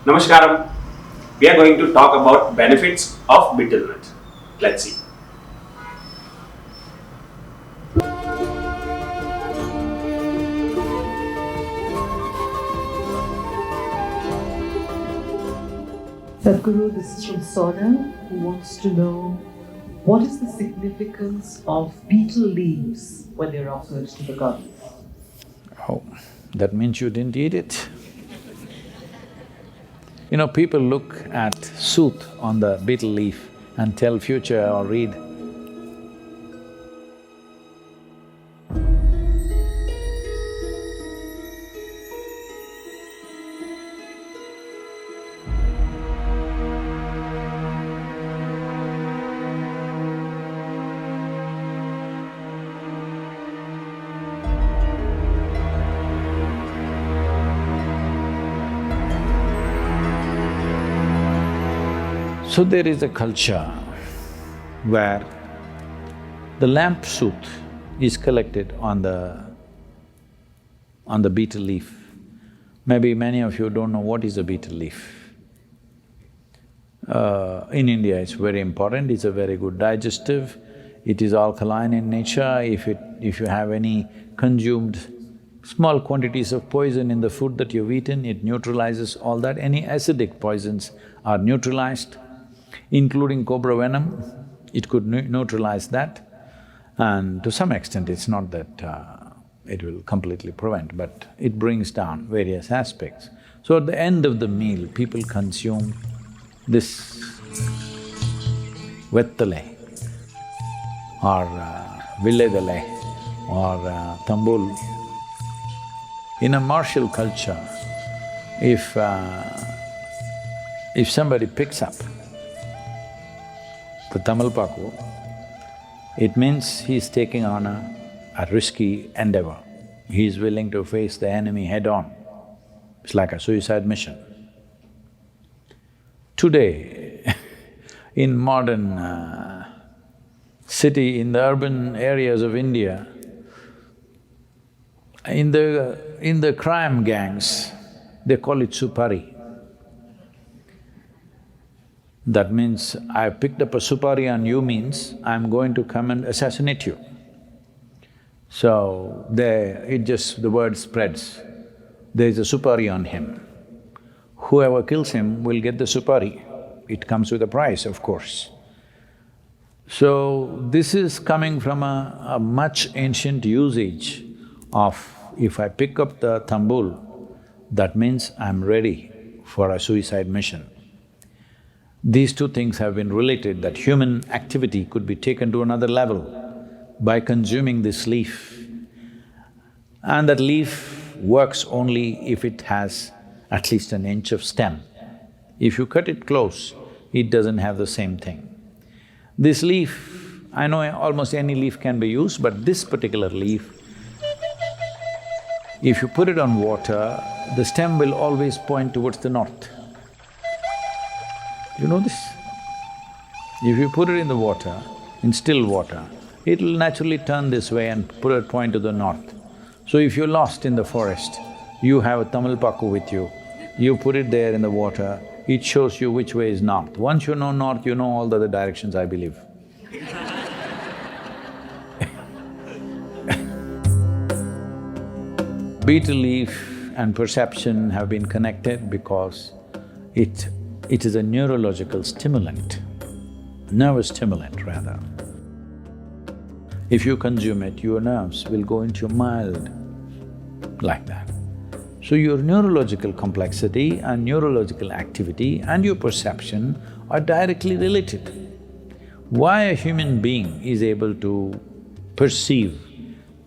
Namaskaram. We are going to talk about benefits of betel nut. Let's see. Sadhguru, this is from Sona, who wants to know what is the significance of betel leaves when they're offered to the goddess? Oh, that means you didn't eat it. You know, people look at sooth on the betel leaf and tell future or read. So there is a culture where the lamp sooth is collected on the betel leaf. Maybe many of you don't know what is a betel leaf. In India it's very important, it's a very good digestive, it is alkaline in nature. If you have any consumed small quantities of poison in the food that you've eaten, it neutralizes all that. Any acidic poisons are neutralized, including cobra venom, it could neutralize that. And to some extent, it's not that it will completely prevent, but it brings down various aspects. So at the end of the meal, people consume this vettale or villedale or tambul. In a martial culture, if somebody picks up the tamalpaku, it means he's taking on a risky endeavor. He's willing to face the enemy head-on. It's like a suicide mission. Today, in modern city, in the urban areas of India, in the crime gangs, they call it supari. That means, I picked up a supari on you means I'm going to come and assassinate you. So the word spreads, there's a supari on him. Whoever kills him will get the supari. It comes with a price, of course. So this is coming from a much ancient usage of, if I pick up the tambul, that means I'm ready for a suicide mission. These two things have been related, that human activity could be taken to another level by consuming this leaf. And that leaf works only if it has at least an inch of stem. If you cut it close, it doesn't have the same thing. This leaf, I know almost any leaf can be used, but this particular leaf, if you put it on water, the stem will always point towards the north. You know this? If you put it in the water, in still water, it'll naturally turn this way and point to the north. So if you're lost in the forest, you have a tamalpaku with you, you put it there in the water, it shows you which way is north. Once you know north, you know all the other directions, I believe. Betel leaf and perception have been connected because it is a neurological stimulant, nervous stimulant rather. If you consume it, your nerves will go into mild like that. So your neurological complexity and neurological activity and your perception are directly related. Why a human being is able to perceive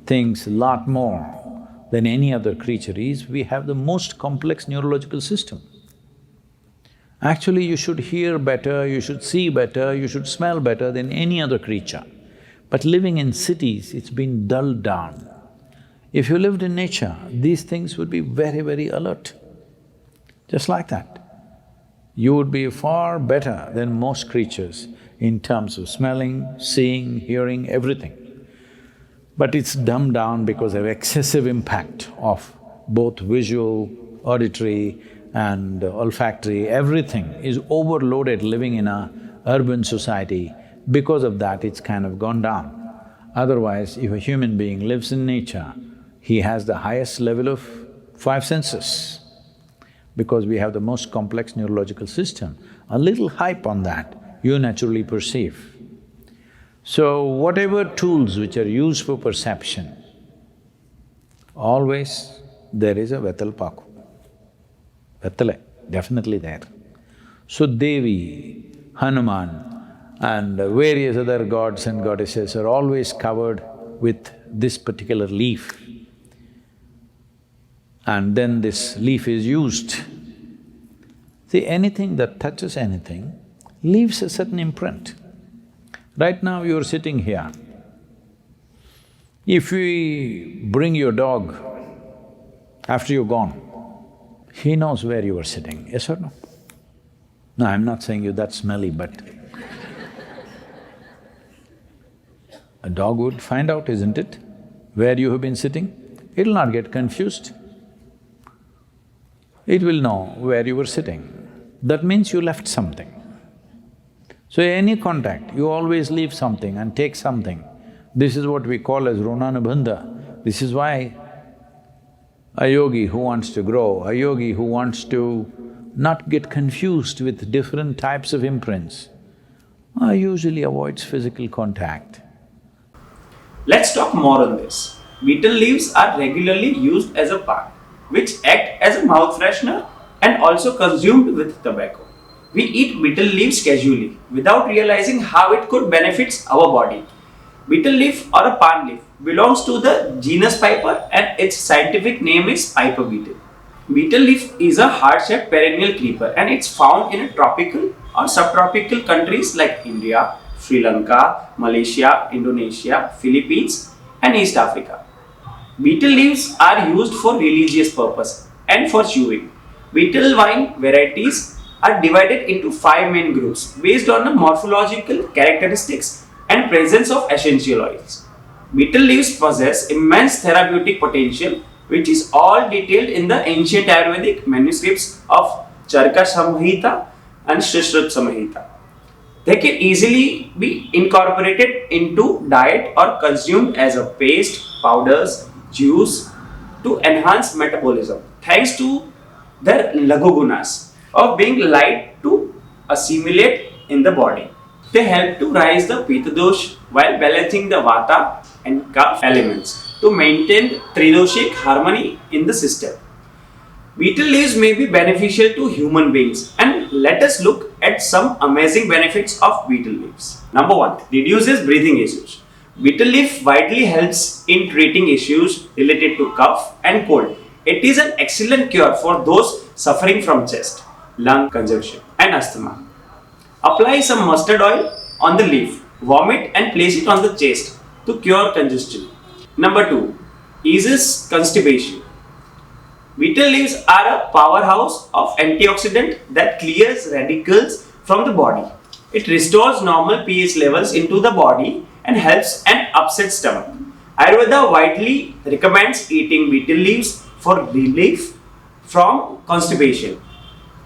things a lot more than any other creature is, we have the most complex neurological system. Actually, you should hear better, you should see better, you should smell better than any other creature. But living in cities, it's been dulled down. If you lived in nature, these things would be very, very alert. Just like that. You would be far better than most creatures in terms of smelling, seeing, hearing, everything. But it's dumbed down because of excessive impact of both visual, auditory and olfactory, everything is overloaded living in a urban society. Because of that, it's kind of gone down. Otherwise, if a human being lives in nature, he has the highest level of five senses. Because we have the most complex neurological system, a little hype on that, you naturally perceive. So, whatever tools which are used for perception, always there is a Vetal Paku. Vettale, definitely there. So Devi, Hanuman and various other gods and goddesses are always covered with this particular leaf. And then this leaf is used. See, anything that touches anything leaves a certain imprint. Right now you're sitting here. If we bring your dog after you're gone, he knows where you were sitting, yes or no? No, I'm not saying you're that smelly, but a dog would find out, isn't it, where you have been sitting? It'll not get confused. It will know where you were sitting. That means you left something. So any contact, you always leave something and take something. This is what we call as runanubandha. This is why a yogi who wants to grow, a yogi who wants to not get confused with different types of imprints, usually avoids physical contact. Let's talk more on this. Betel leaves are regularly used as a balm, which act as a mouth freshener and also consumed with tobacco. We eat betel leaves casually without realizing how it could benefit our body. Betel leaf or a palm leaf belongs to the genus Piper and its scientific name is Piper beetle. Betel leaf is a heart-shaped perennial creeper and it's found in tropical or subtropical countries like India, Sri Lanka, Malaysia, Indonesia, Philippines and East Africa. Betel leaves are used for religious purpose and for chewing. Betel wine varieties are divided into 5 main groups based on the morphological characteristics and presence of essential oils. Betel leaves possess immense therapeutic potential, which is all detailed in the ancient Ayurvedic manuscripts of Charaka Samhita and Shrishruta Samhita. They can easily be incorporated into diet or consumed as a paste, powders, juice to enhance metabolism thanks to their lagugunas of being light to assimilate in the body. They help to rise the Pitta dosh while balancing the Vata and Kapha elements to maintain Tridoshic harmony in the system. Betel leaves may be beneficial to human beings and let us look at some amazing benefits of betel leaves. Number 1. Reduces breathing issues. Betel leaf widely helps in treating issues related to cough and cold. It is an excellent cure for those suffering from chest, lung congestion and asthma. Apply some mustard oil on the leaf, warm it and place it on the chest to cure congestion. Number 2. Eases constipation. Betel leaves are a powerhouse of antioxidant that clears radicals from the body. It restores normal pH levels into the body and helps an upset stomach. Ayurveda widely recommends eating betel leaves for relief from constipation.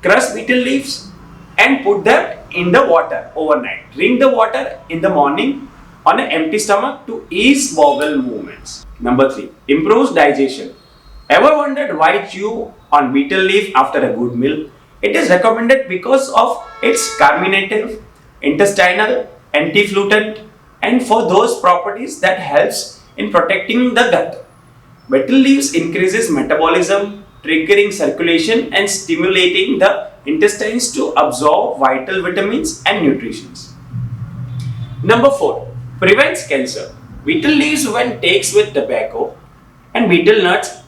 Crush betel leaves and put them in the water overnight. Drink the water in the morning on an empty stomach to ease bowel movements. Number 3. Improves digestion. Ever wondered why chew on betel leaf after a good meal? It is recommended because of its carminative, intestinal, anti-flutant and for those properties that helps in protecting the gut. Betel leaves increases metabolism, triggering circulation and stimulating the intestines to absorb vital vitamins and nutrients. Number 4. Prevents cancer. Betel leaves when takes with tobacco and betel nuts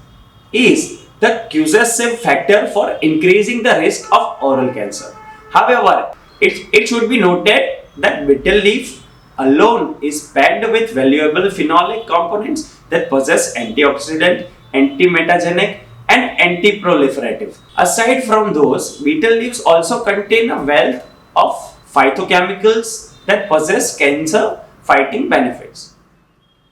is the causative factor for increasing the risk of oral cancer. However, it should be noted that betel leaf alone is packed with valuable phenolic components that possess antioxidant, anti-metagenic and anti-proliferative. Aside from those, betel leaves also contain a wealth of phytochemicals that possess cancer fighting benefits.